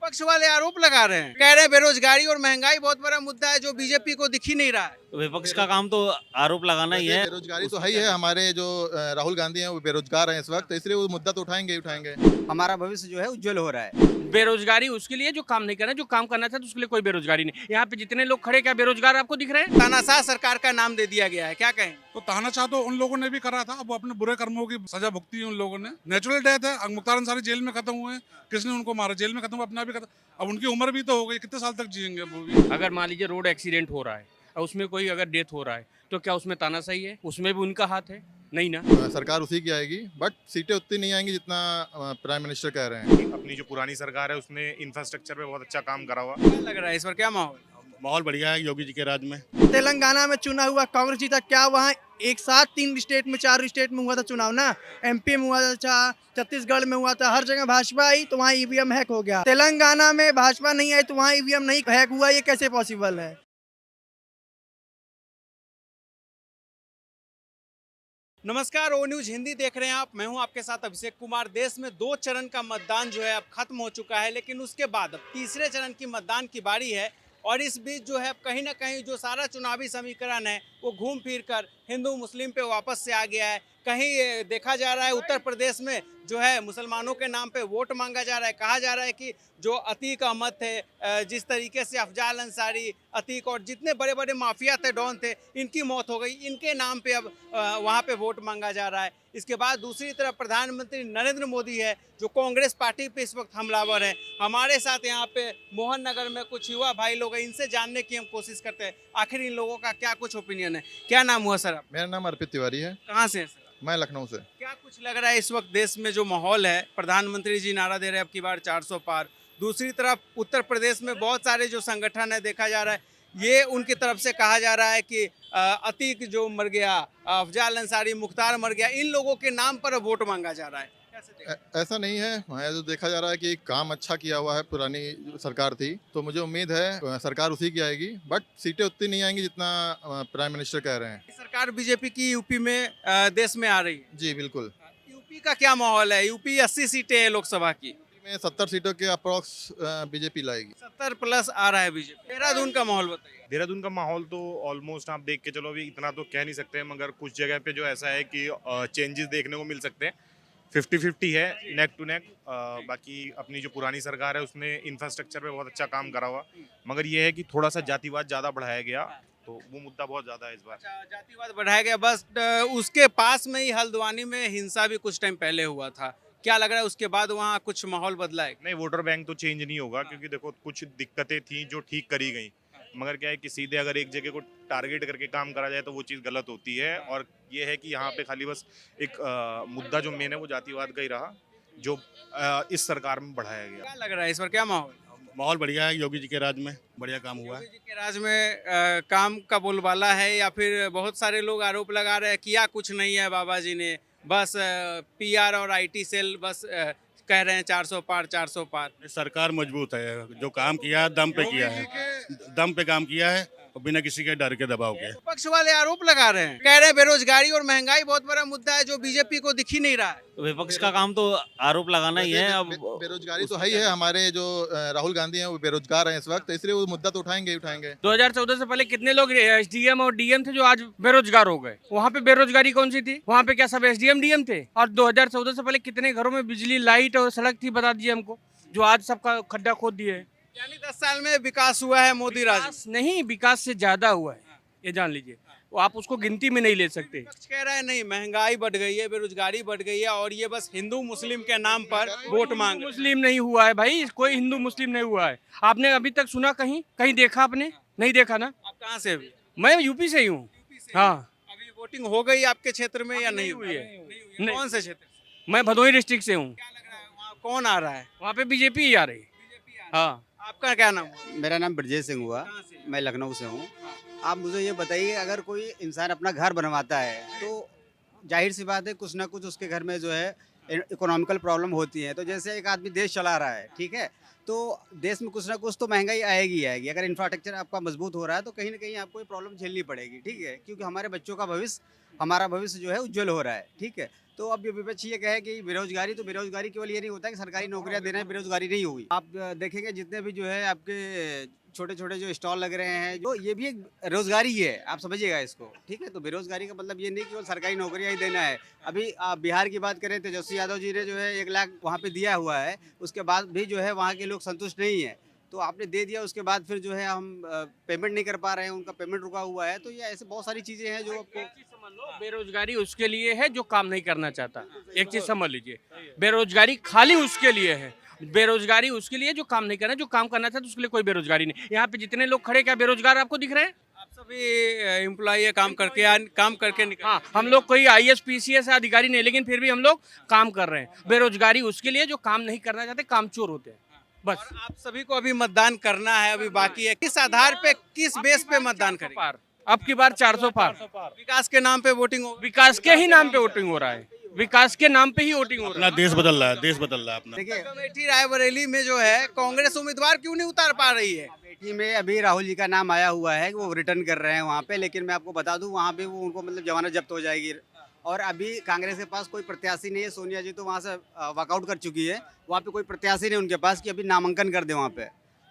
विपक्ष वाले आरोप लगा रहे हैं, कह रहे हैं बेरोजगारी और महंगाई बहुत बड़ा मुद्दा है जो बीजेपी को दिख ही नहीं रहा है। विपक्ष का काम तो आरोप लगाना ही वैसे है। बेरोजगारी तो है ही है। हमारे जो राहुल गांधी हैं वो बेरोजगार हैं इस वक्त, तो इसलिए वो मुद्दा तो उठाएंगे ही उठाएंगे। हमारा भविष्य जो है उज्जवल हो रहा है। बेरोजगारी उसके लिए जो काम नहीं कर रहे, जो काम करना था तो उसके लिए कोई बेरोजगारी नहीं। यहाँ पे जितने लोग खड़े क्या बेरोजगार आपको दिख रहे हैं? तानाशाह सरकार का नाम दे दिया गया है, क्या कहें? तो तानाशाह तो उन लोगों ने भी करा था, अब वो अपने बुरे कर्मों की सजा भुगती है उन लोगों ने। नेचुरल डेथ है, मुख्तार अंसारी जेल में खत्म हुए, किसने उनको मारा? जेल में खत्म हुआ, अपना भी खत्म। अब उनकी उम्र भी तो हो गई, कितने साल तक जिएंगे वो भी। अगर मान लीजिए रोड एक्सीडेंट हो रहा है और उसमें कोई अगर डेथ हो रहा है तो क्या उसमें तानाशाही है? उसमें भी उनका हाथ है? नहीं ना। सरकार उसी की आएगी, बट सीटें उतनी नहीं आएंगी जितना प्राइम मिनिस्टर कह रहे हैं। अपनी जो पुरानी सरकार है उसने इंफ्रास्ट्रक्चर पे बहुत अच्छा काम करा हुआ। क्या लग रहा है इस बार, क्या माहौल? माहौल बढ़िया है योगी जी के राज में। तेलंगाना में चुना हुआ कांग्रेस जीता, क्या वहाँ एक साथ 3 स्टेट में 4 स्टेट में हुआ था चुनाव ना? एमपी में हुआ था, छत्तीसगढ़ में हुआ था, हर जगह भाजपा आई तो वहाँ ईवीएम हैक हो गया। तेलंगाना में भाजपा नहीं आई तो वहाँ ईवीएम नहीं हैक हुआ, ये कैसे पॉसिबल है? नमस्कार, ओ न्यूज हिंदी देख रहे हैं आप। मैं हूं आपके साथ अभिषेक कुमार। देश में 2 चरण का मतदान जो है अब खत्म हो चुका है, लेकिन उसके बाद अब तीसरे चरण की मतदान की बारी है। और इस बीच जो है अब कहीं ना कहीं जो सारा चुनावी समीकरण है वो घूम फिर कर हिंदू मुस्लिम पे वापस से आ गया है। कहीं देखा जा रहा है उत्तर प्रदेश में जो है मुसलमानों के नाम पे वोट मांगा जा रहा है। कहा जा रहा है कि जो अतीक अहमद थे, जिस तरीके से अफजाल अंसारी, अतीक और जितने बड़े बड़े माफिया थे, डॉन थे, इनकी मौत हो गई, इनके नाम पे अब वहाँ पे वोट मांगा जा रहा है। इसके बाद दूसरी तरफ प्रधानमंत्री नरेंद्र मोदी है जो कांग्रेस पार्टी पे इस वक्त हमलावर है। हमारे साथ यहाँ पे मोहन नगर में कुछ युवा भाई लोग हैं, इनसे जानने की हम कोशिश करते हैं आखिर इन लोगों का क्या कुछ ओपिनियन है। क्या नाम हुआ सर आप? मेरा नाम अर्पित तिवारी है, कहाँ से हैं सर? मैं लखनऊ से। क्या कुछ लग रहा है इस वक्त देश में जो माहौल है? प्रधानमंत्री जी नारा दे रहे हैं अब की बार 400 पार। दूसरी तरफ उत्तर प्रदेश में बहुत सारे जो संगठन है, देखा जा रहा है ये उनकी तरफ से कहा जा रहा है कि अतीक जो मर गया, अफजाल अंसारी, मुख्तार मर गया, इन लोगों के नाम पर अब वोट मांगा जा रहा है। कैसे देखते हैं? ऐसा नहीं है, जो देखा जा रहा है कि काम अच्छा किया हुआ है पुरानी जो सरकार थी, तो मुझे उम्मीद है सरकार उसी की आएगी, बट सीटें उतनी नहीं आएंगी जितना प्राइम मिनिस्टर कह रहे हैं। सरकार बीजेपी की यूपी में देश में आ रही है। जी बिल्कुल। यूपी का क्या माहौल है? यूपी 80 सीटें हैं लोकसभा की, में 70 सीटों के अप्रॉक्स बीजेपी लाएगी। 70 प्लस आ रहा है बीजेपी। देहरादून का माहौल बताइए। देहरादून का माहौल तो ऑलमोस्ट आप देख के चलो, अभी इतना तो कह नहीं सकते, मगर कुछ जगह पे जो ऐसा है कि चेंजेस देखने को मिल सकते हैं। 50-50 है, नेक टू नेक। बाकी अपनी जो पुरानी सरकार है उसने इंफ्रास्ट्रक्चर पे बहुत अच्छा काम करा हुआ, मगर ये है कि थोड़ा सा जातिवाद ज़्यादा बढ़ाया गया, तो वो मुद्दा बहुत ज़्यादा है इस बार। जातिवाद बढ़ाया गया, बस उसके पास में ही हल्द्वानी में हिंसा भी कुछ टाइम पहले हुआ था। क्या लग रहा है उसके बाद वहाँ कुछ माहौल बदला है? नहीं, वोटर बैंक तो चेंज नहीं होगा, क्योंकि देखो कुछ दिक्कतें थी जो ठीक करी गई, मगर क्या है कि सीधे अगर एक जगह को टारगेट करके काम करा जाए तो वो चीज़ गलत होती है। और ये है कि यहाँ पे खाली बस एक मुद्दा जो मेन है वो जातिवाद का ही रहा, जो इस सरकार में बढ़ाया गया। क्या लग रहा है इस बार, क्या माहौल? माहौल बढ़िया है, योगी जी के राज में बढ़िया काम हुआ है। योगी जी के राज में काम का बोलबाला है, या फिर बहुत सारे लोग आरोप लगा रहे हैं किया कुछ नहीं है बाबा जी ने, बस पीआर और आईटी सेल बस कह रहे हैं 400 पार 400 पार। सरकार मजबूत है, जो काम किया है दम पे किया है, दम पे काम किया है और बिना किसी के डर के दबाव के। विपक्ष वाले आरोप लगा रहे हैं, कह रहे हैं बेरोजगारी और महंगाई बहुत बड़ा मुद्दा है जो बीजेपी को दिख ही नहीं रहा है। विपक्ष का काम तो आरोप लगाना ही है। अब बेरोजगारी तो है ही है। हमारे जो राहुल गांधी हैं वो बेरोजगार हैं इस वक्त, तो इसलिए वो मुद्दा तो उठाएंगे ही उठाएंगे। 2014 से पहले कितने लोग एसडीएम और डीएम थे जो आज बेरोजगार हो गए? वहाँ पे बेरोजगारी कौन सी थी? वहाँ पे क्या सब एसडीएम डीएम थे? और 2014 से पहले कितने घरों में बिजली, लाइट और सड़क थी, बता दीजिए हमको, जो आज सबका खड्डा खोद दिए है। यानी 10 साल में विकास हुआ है मोदी राज। विकास नहीं, विकास से ज्यादा हुआ है, ये जान लीजिए। वो आप उसको गिनती में नहीं ले सकते। विपक्ष कह रहा है नहीं, महंगाई बढ़ गई है, बेरोजगारी बढ़ गई है, और ये बस हिंदू मुस्लिम के नाम पर वोट मांग रहे हैं। मुस्लिम नहीं हुआ है भाई, कोई हिंदू मुस्लिम नहीं हुआ है। आपने अभी तक सुना कहीं? कहीं देखा आपने? नहीं देखा ना। आप कहाँ से अभी? मैं यूपी से ही हूँ। हाँ, अभी वोटिंग हो गई आपके क्षेत्र में या नहीं हुई है? नहीं। कौन से क्षेत्र से? मैं भदोही डिस्ट्रिक्ट से हूँ। क्या लग रहा है वहाँ कौन आ रहा है? वहाँ पे बीजेपी ही आ रही। हाँ, आपका क्या नाम हुआ? मेरा नाम ब्रजेश सिंह हुआ, कहाँ से? मैं लखनऊ से हूँ। आप मुझे ये बताइए, अगर कोई इंसान अपना घर बनवाता है तो जाहिर सी बात है कुछ ना कुछ उसके घर में जो है इकोनॉमिकल प्रॉब्लम होती है। तो जैसे एक आदमी देश चला रहा है, ठीक है, तो देश में कुछ ना कुछ तो महंगाई आएगी आएगी। अगर इंफ्रास्ट्रक्चर आपका मजबूत हो रहा है तो कहीं ना कहीं आपको ये प्रॉब्लम झेलनी पड़ेगी, ठीक है, क्योंकि हमारे बच्चों का भविष्य, हमारा भविष्य जो है उज्जवल हो रहा है, ठीक है। तो अब ये विपक्ष ये कहे कि बेरोजगारी, तो बेरोजगारी केवल ये नहीं होता कि सरकारी नौकरियां देना है, बेरोजगारी नहीं हुई। आप देखेंगे जितने भी जो है आपके छोटे छोटे जो स्टॉल लग रहे हैं, जो ये भी एक रोजगारी है, आप समझिएगा इसको, ठीक है। तो बेरोजगारी का मतलब ये नहीं केवल सरकारी नौकरियां ही देना है। अभी आप बिहार की बात करें, तेजस्वी यादव जी ने जो है 1 लाख वहाँ पे दिया हुआ है, उसके बाद भी जो है वहाँ के लोग संतुष्ट नहीं है। तो आपने दे दिया, उसके बाद फिर जो है हम पेमेंट नहीं कर पा रहे हैं, उनका पेमेंट रुका हुआ है। तो ये ऐसे बहुत सारी चीजें हैं जो आपको, बेरोजगारी उसके लिए है जो काम नहीं करना चाहता। एक चीज समझ लीजिए, बेरोजगारी खाली उसके लिए है, बेरोजगारी उसके लिए जो काम नहीं करना, जो काम करना चाहता है उसके लिए कोई बेरोजगारी नहीं। यहाँ पे जितने लोग खड़े, क्या बेरोजगार आपको दिख रहे हैं? आप सभी एम्प्लॉय काम करके निकल। हाँ, हम लोग कोई IAS PCS अधिकारी नहीं, लेकिन फिर भी हम लोग काम कर रहे हैं। बेरोजगारी उसके लिए जो काम नहीं करना चाहते, कामचोर होते हैं, बस। और आप सभी को अभी मतदान करना है, अभी बाकी है। किस आधार पे, किस बेस पे मतदान करेंगे? पार, अब की बार 400 पार। विकास के नाम पे वोटिंग होगी। विकास के ही नाम पे वोटिंग हो रहा है, विकास के नाम पे ही वोटिंग हो रहा अपना है। देश बदल रहा है, देश बदल रहा है अपना। देखिए अमेठी रायबरेली में जो है कांग्रेस उम्मीदवार क्यों नहीं उतार पा रही है? अमेठी में अभी राहुल जी का नाम आया हुआ है कि वो रिटर्न कर रहे हैं वहाँ पे, लेकिन मैं आपको बता दूं वहाँ पे वो उनको मतलब जमानत जब्त हो जाएगी। और अभी कांग्रेस के पास कोई प्रत्याशी नहीं है। सोनिया जी तो वहाँ से वॉकआउट कर चुकी है, वहाँ पे कोई प्रत्याशी नहीं उनके पास कि अभी नामांकन कर दे वहाँ पे,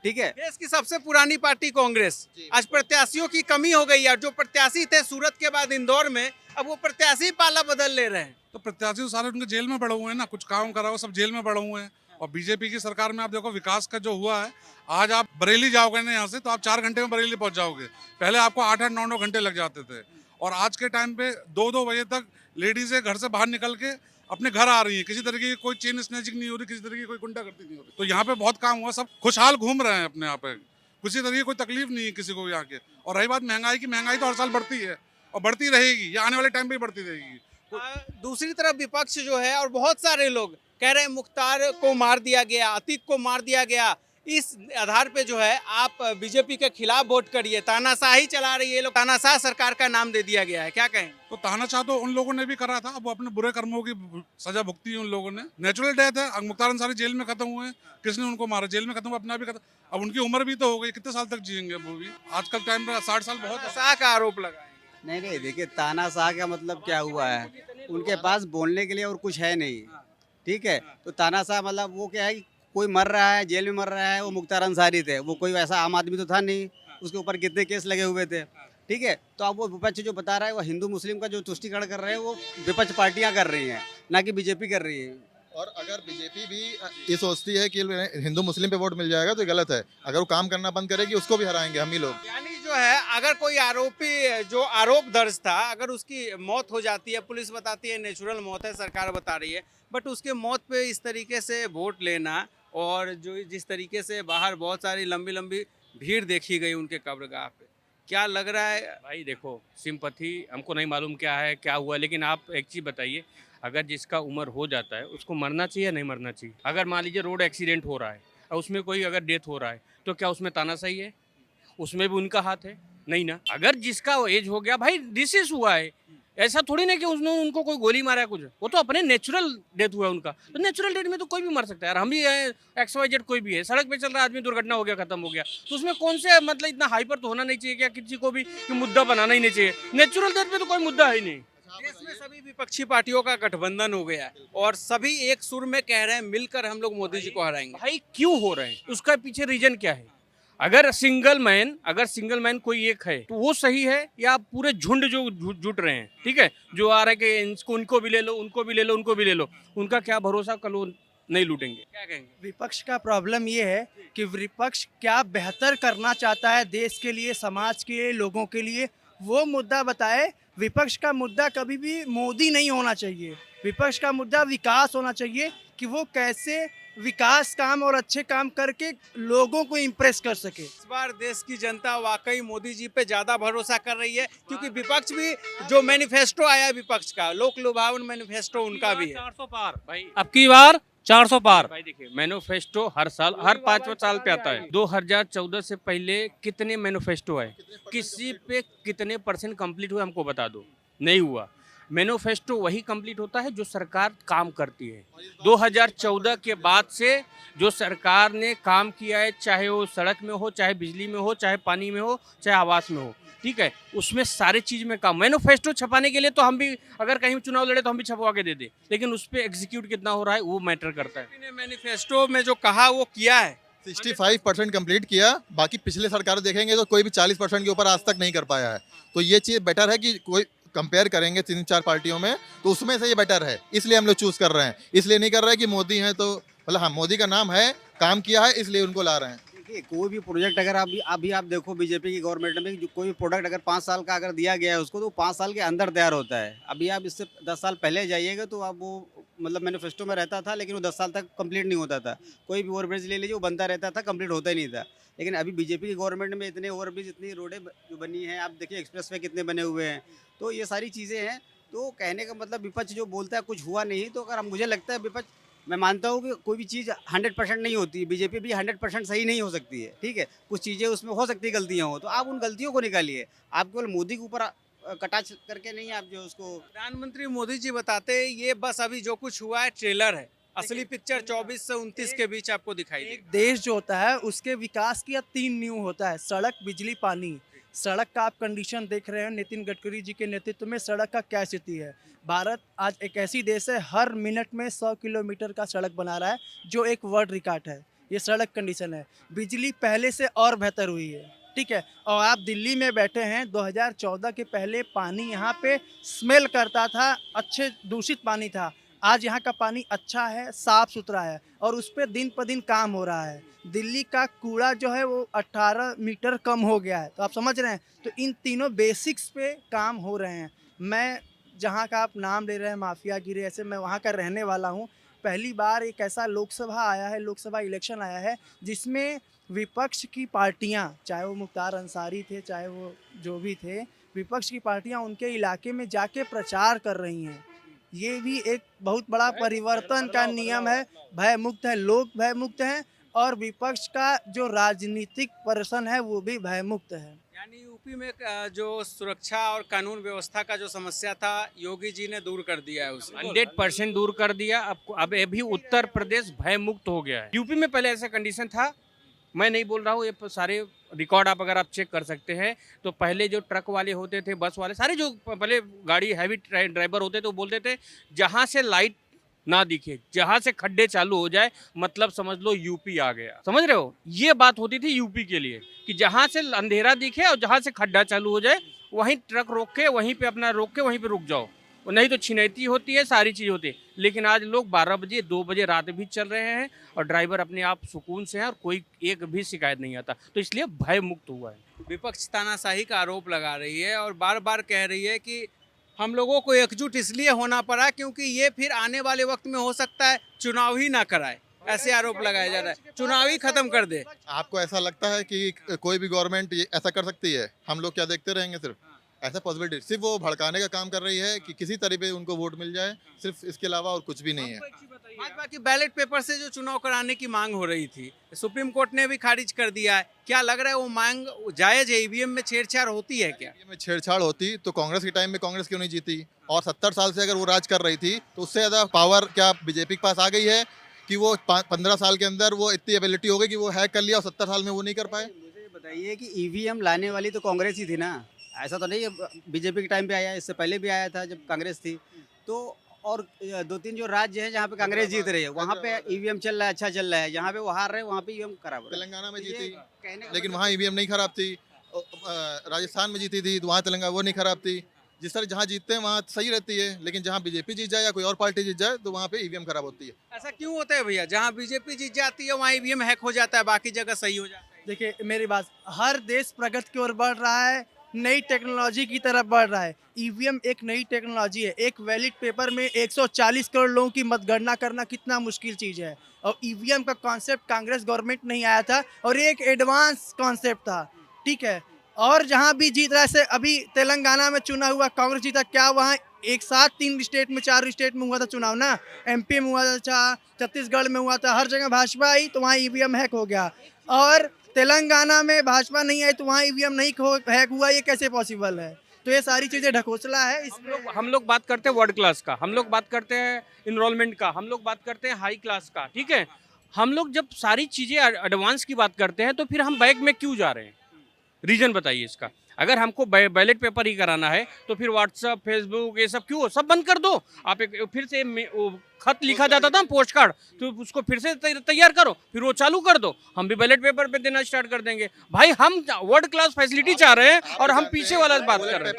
ठीक है। देश की सबसे पुरानी पार्टी कांग्रेस, आज प्रत्याशियों की कमी हो गई है। जो प्रत्याशी थे सूरत के बाद इंदौर में, अब वो प्रत्याशी पाला बदल ले रहे हैं। तो प्रत्याशी तो सारे उनके जेल में पड़े हुए हैं ना, कुछ काम करा हुआ सब जेल में पड़े हुए हैं। और बीजेपी की सरकार में आप देखो विकास का जो हुआ है, आज आप बरेली जाओगे ना यहाँ से, तो आप 4 घंटे में बरेली पहुंच जाओगे। पहले आपको 8-8, 9-9 घंटे लग जाते थे। और आज के टाइम पे 2-2 बजे तक लेडीजें घर से बाहर निकल के अपने घर आ रही है। किसी तरीके की कोई चेन स्नैचिंग नहीं हो रही, किसी तरीके की कोई गुंडागर्दी नहीं हो रही। तो यहाँ पे बहुत काम हुआ, सब खुशहाल घूम रहे हैं अपने यहाँ पे, किसी तरीके की कोई तकलीफ नहीं है किसी को यहाँ के। और रही बात महंगाई की, महंगाई तो हर साल बढ़ती है और बढ़ती रहेगी, ये आने वाले टाइम पे भी बढ़ती रहेगी। दूसरी तरफ विपक्ष जो है और बहुत सारे लोग कह रहे हैं मुख्तार को मार दिया गया, अतीक को मार दिया गया। इस आधार पे जो है आप बीजेपी के खिलाफ वोट करिए। तानाशाही चला रही है ये लोग, तानाशाह सरकार का नाम दे दिया गया है, क्या कहें? तो तानाशाह तो उन लोगों ने भी करा था, अब वो अपने बुरे कर्मों की सजा भुगती है उन लोगों ने। नेचुरल डेथ है, अब मुख्तार अंसारी जेल में खत्म हुए, किसने उनको मारा? जेल में खत्म हुआ, अपना भी खत्म। अब उनकी उम्र भी तो हो गई, कितने साल तक जिएंगे वो भी? आजकल टाइम पे 60 साल बहुत है। तानाशाह का आरोप लगाएंगे। नहीं, देखिए तानाशाह का मतलब क्या हुआ है, उनके पास बोलने के लिए और कुछ है नहीं, ठीक है। तो तानाशाह मतलब वो क्या है कि कोई मर रहा है, जेल में मर रहा है, वो मुख्तार अंसारी थे, वो कोई वैसा आम आदमी तो था नहीं, उसके ऊपर कितने केस लगे हुए थे, ठीक है। तो अब वो विपक्ष जो बता रहा है, वो हिंदू मुस्लिम का जो तुष्टिकरण कर रहे हैं, वो विपक्ष पार्टियां कर रही हैं, ना कि बीजेपी कर रही है। और अगर बीजेपी भी ये सोचती है कि हिंदू मुस्लिम पे वोट मिल जाएगा तो ये गलत है। अगर वो काम करना बंद करेगी उसको भी हराएंगे हम ही लोग। यानी जो है अगर कोई आरोपी जो आरोप दर्ज था, अगर उसकी मौत हो जाती है, पुलिस बताती है नेचुरल मौत है, सरकार बता रही है, बट उसके मौत पे इस तरीके से वोट लेना और जो जिस तरीके से बाहर बहुत सारी लंबी लंबी भीड़ देखी गई उनके कब्रगाह पे, क्या लग रहा है? भाई देखो, सिंपैथी हमको नहीं मालूम क्या है, क्या हुआ, लेकिन आप एक चीज़ बताइए, अगर जिसका उम्र हो जाता है उसको मरना चाहिए या नहीं मरना चाहिए? अगर मान लीजिए रोड एक्सीडेंट हो रहा है और उसमें कोई अगर डेथ हो रहा है, तो क्या उसमें तानाशाही है? उसमें भी उनका हाथ है? नहीं ना। अगर जिसका एज हो गया, भाई डिसीज हुआ है, ऐसा थोड़ी ना कि उसने उनको कोई गोली मारा है कुछ, वो तो अपने नेचुरल डेथ हुआ है उनका। तो नेचुरल डेथ में तो कोई भी मर सकता है यार, हम भी है, XYZ कोई भी है, सड़क पे चल रहा आदमी, दुर्घटना हो गया, खत्म हो गया, तो उसमें कौन से मतलब इतना हाइपर तो होना नहीं चाहिए क्या किसी को भी कि मुद्दा बनाना ही नहीं चाहिए? नेचुरल डेथ में तो कोई मुद्दा है ही नहीं। देश में सभी विपक्षी पार्टियों का गठबंधन हो गया है और सभी एक सुर में कह रहे हैं मिलकर हम लोग मोदी जी को हराएंगे। भाई क्यों हो रहे हैं, उसका पीछे रीजन क्या है? अगर सिंगल मैन कोई एक है तो वो सही है, या पूरे झुंड जो जुट रहे हैं, ठीक है, जो आ रहे हैं कि उनको भी ले लो, उनको भी ले लो, उनको भी ले लो, उनका क्या भरोसा, कल वो नहीं लूटेंगे? क्या कहेंगे? विपक्ष का प्रॉब्लम ये है कि विपक्ष क्या बेहतर करना चाहता है देश के लिए, समाज के लिए, लोगों के लिए, वो मुद्दा बताए। विपक्ष का मुद्दा कभी भी मोदी नहीं होना चाहिए, विपक्ष का मुद्दा विकास होना चाहिए कि वो कैसे विकास काम और अच्छे काम करके लोगों को इम्प्रेस कर सके। इस बार देश की जनता वाकई मोदी जी पे ज्यादा भरोसा कर रही है, क्योंकि विपक्ष भी जो मैनिफेस्टो आया है विपक्ष का, लोक लुभावन मैनिफेस्टो उनका भी है। 400 पार भाई, अब की बार 400 पार। भाई देखिए, मैनिफेस्टो हर साल, हर 5 साल पे आता है। 2014 से पहले कितने मैनिफेस्टो आए, किसी पे कितने % कंप्लीट हुए हमको बता दो? नहीं हुआ। मैनिफेस्टो वही कंप्लीट होता है जो सरकार काम करती है। 2014 के बाद से जो सरकार ने काम किया है, चाहे वो सड़क में हो, चाहे बिजली में हो, चाहे पानी में हो, चाहे आवास में हो, ठीक है, उसमें सारे चीज़ में काम। मैनिफेस्टो छपाने के लिए तो हम भी अगर कहीं चुनाव लड़े तो हम भी छपवा के दे दे, लेकिन उस पर एग्जीक्यूट कितना हो रहा है वो मैटर करता है। मैनिफेस्टो में जो कहा वो किया है। 65% कंप्लीट किया, बाकी पिछले सरकार देखेंगे तो कोई भी 40% के ऊपर आज तक नहीं कर पाया है। तो ये चीज़ बेटर है कि कोई कंपेयर करेंगे 3-4 पार्टियों में तो उसमें से ये बेटर है, इसलिए हम लोग चूज कर रहे हैं। इसलिए नहीं कर रहे हैं कि मोदी हैं तो मतलब हाँ मोदी का नाम है, काम किया है, इसलिए उनको ला रहे हैं। देखिए कोई भी प्रोजेक्ट अगर अभी आप देखो बीजेपी की गवर्नमेंट में जो कोई भी प्रोडक्ट अगर 5 साल का अगर दिया गया है उसको तो 5 साल के अंदर तैयार होता है। अभी आप इससे 10 साल पहले जाइएगा तो आप वो मतलब मैनिफेस्टो में रहता था लेकिन वो 10 साल तक कंप्लीट नहीं होता था। कोई भी ओवरब्रिज ले लीजिए वो बनता रहता था, कंप्लीट होता ही नहीं था। लेकिन अभी बीजेपी की गवर्नमेंट में इतने ओवरब्रिज, इतनी रोडें जो बनी हैं, आप देखिए एक्सप्रेस वे कितने बने हुए हैं। तो ये सारी चीज़ें हैं। तो कहने का मतलब विपक्ष जो बोलता है कुछ हुआ नहीं, तो अगर मुझे लगता है विपक्ष, मैं मानता हूँ कि कोई भी चीज़ 100% नहीं होती, बीजेपी भी 100% सही नहीं हो सकती है, ठीक है। कुछ चीज़ें उसमें हो सकती है गलतियाँ हो, तो आप उन गलतियों को निकालिए। आप केवल मोदी के ऊपर कटाक्ष करके नहीं आप जो उसको। प्रधानमंत्री मोदी जी बताते हैं ये बस अभी जो कुछ हुआ है ट्रेलर है, असली पिक्चर 24 से 29 के बीच आपको दिखाई देगी। एक देश जो होता है उसके विकास की 3 नींव होता है, सड़क, बिजली, पानी। सड़क का आप कंडीशन देख रहे हैं, नितिन गडकरी जी के नेतृत्व में सड़क का क्या स्थिति है। भारत आज एक ऐसी देश है हर मिनट में 100 किलोमीटर का सड़क बना रहा है, जो एक वर्ल्ड रिकॉर्ड है। ये सड़क कंडीशन है। बिजली पहले से और बेहतर हुई है, ठीक है। और आप दिल्ली में बैठे हैं, 2014 के पहले पानी यहाँ पे स्मेल करता था, अच्छे दूषित पानी था। आज यहाँ का पानी अच्छा है, साफ सुथरा है और उस पर दिन पर दिन काम हो रहा है। दिल्ली का कूड़ा जो है वो 18 मीटर कम हो गया है। तो आप समझ रहे हैं, तो इन तीनों बेसिक्स पे काम हो रहे हैं। मैं जहाँ का आप नाम ले रहे हैं माफियागिरी, ऐसे मैं वहाँ का रहने वाला हूँ। पहली बार एक ऐसा लोकसभा आया है, लोकसभा इलेक्शन आया है जिसमें विपक्ष की पार्टियां, चाहे वो मुख्तार अंसारी थे, चाहे वो जो भी थे, विपक्ष की पार्टियां उनके इलाके में जाके प्रचार कर रही हैं। ये भी एक बहुत बड़ा परिवर्तन का नियम है। भय मुक्त है, लोग भय मुक्त हैं और विपक्ष का जो राजनीतिक पर्सन है वो भी भय मुक्त है। यानी यूपी में जो सुरक्षा और कानून व्यवस्था का जो समस्या था योगी जी ने दूर कर दिया है उसे। 100% दूर कर दिया। अब अभी उत्तर प्रदेश भय मुक्त हो गया है। यूपी में पहले ऐसा कंडीशन था, मैं नहीं बोल रहा हूँ, ये सारे रिकॉर्ड आप अगर आप चेक कर सकते हैं तो पहले जो ट्रक वाले होते थे, बस वाले, सारे जो पहले गाड़ी हैवी ड्राइवर होते थे वो बोलते थे जहाँ से लाइट ना दिखे, जहाँ से खड्डे चालू हो जाए मतलब समझ लो यूपी आ गया। समझ रहे हो, ये बात होती थी यूपी के लिए कि जहाँ से अंधेरा दिखे और जहाँ से खड्डा चालू हो जाए वहीं ट्रक रोक के, वहीं पे अपना रोक के वहीं पे रुक जाओ, नहीं तो छिनैती होती है, सारी चीज़ होती है। लेकिन आज लोग 12 बजे 2 बजे रात भी चल रहे हैं और ड्राइवर अपने आप सुकून से है और कोई एक भी शिकायत नहीं आता, तो इसलिए भय मुक्त हुआ है। विपक्ष तानाशाही का आरोप लगा रही है और बार बार कह रही है कि हम लोगों को एकजुट इसलिए होना पड़ा क्योंकि ये फिर आने वाले वक्त में हो सकता है चुनाव ही ना कराए, ऐसे आरोप लगाया जा रहा है, चुनाव ही खत्म कर दे। आपको ऐसा लगता है कि कोई भी गवर्नमेंट ऐसा कर सकती है? हम लोग क्या देखते रहेंगे? सिर्फ ऐसा पॉसिबिलिटी, सिर्फ वो भड़काने का काम कर रही है कि किसी तरीके उनको वोट मिल जाए, सिर्फ इसके अलावा और कुछ भी नहीं है। भाजपा की बैलेट पेपर से जो चुनाव कराने की मांग हो रही थी, सुप्रीम कोर्ट ने भी खारिज कर दिया है। क्या लग रहा है वो मांग जायज है? ईवीएम में छेड़छाड़ होती है क्या? में छेड़छाड़ होती तो कांग्रेस के टाइम में कांग्रेस क्यों नहीं जीती? और 70 साल से अगर वो राज कर रही थी तो उससे ज़्यादा पावर क्या बीजेपी के पास आ गई है कि वो 15 साल के अंदर वो इतनी एबिलिटी हो गई कि वो हैक कर लिया और 70 साल में वो नहीं कर पाए? मुझे बताइए कि ईवीएम लाने वाली तो कांग्रेस ही थी ना, ऐसा तो नहीं है बीजेपी के टाइम पे आया, इससे पहले भी आया था जब कांग्रेस थी। तो और 2-3 जो राज्य हैं जहाँ पे कांग्रेस जीत रही है वहाँ पे ईवीएम चल रहा है, अच्छा चल रहा है। जहाँ पे वो हार रहे हैं वहाँ पे ईवीएम खराब हो रहा है। तेलंगाना में जीती लेकिन मतलब वहाँ ईवीएम नहीं खराब थी। राजस्थान में जीती थी तो वहाँ तेलंगाना वो नहीं खराब थी। जिस तरह जहाँ जीतते हैं वहाँ सही रहती है, लेकिन जहाँ बीजेपी जीत जाए या कोई और पार्टी जीत जाए तो वहाँ पे ईवीएम खराब होती है। ऐसा क्यों होता है भैया? जहाँ बीजेपी जीत जाती है वहाँ ईवीएम हैक हो जाता है, बाकी जगह सही हो जाता है। देखिए मेरी बात, हर देश प्रगति की ओर बढ़ रहा है, नई टेक्नोलॉजी की तरफ बढ़ रहा है। ईवीएम एक नई टेक्नोलॉजी है। एक वैलिड पेपर में 140 करोड़ लोगों की मतगणना करना कितना मुश्किल चीज़ है। और ईवीएम का कॉन्सेप्ट कांग्रेस गवर्नमेंट नहीं आया था और ये एक एडवांस कॉन्सेप्ट था, ठीक है। और जहाँ भी जीत रहा है, से अभी तेलंगाना में चुनाव हुआ, कांग्रेस जीता, क्या वहाँ एक साथ 3 स्टेट में 4 स्टेट में हुआ था चुनाव ना? एमपी में हुआ था, छत्तीसगढ़ में हुआ था, हर जगह भाजपा आई तो वहाँ ईवीएम हैक हो गया। और तेलंगाना में भाजपा नहीं आई तो वहाँ ईवीएम नहीं हैक हुआ, ये कैसे पॉसिबल है? तो ये सारी चीजें ढकोसला है। हम लोग बात करते हैं वर्ल्ड क्लास का, हम लोग बात करते हैं इनरोलमेंट का, हम लोग बात करते हैं हाई क्लास का, ठीक है। हम लोग जब सारी चीजें एडवांस की बात करते हैं तो फिर हम बैक में क्यों जा रहे हैं? रीजन बताइए इसका। अगर हमको बैलेट पेपर ही कराना है तो फिर व्हाट्सअप, फेसबुक ये सब क्यों? सब बंद कर दो। आप एक फिर से खत लिखा जाता था पोस्ट कार्ड, तो उसको फिर से तैयार करो, फिर वो चालू कर दो, हम भी बैलेट पेपर पे देना स्टार्ट कर देंगे। भाई हम वर्ल्ड क्लास फैसिलिटी चाह रहे हैं और हम पीछे वाला बात कर रहे हैं।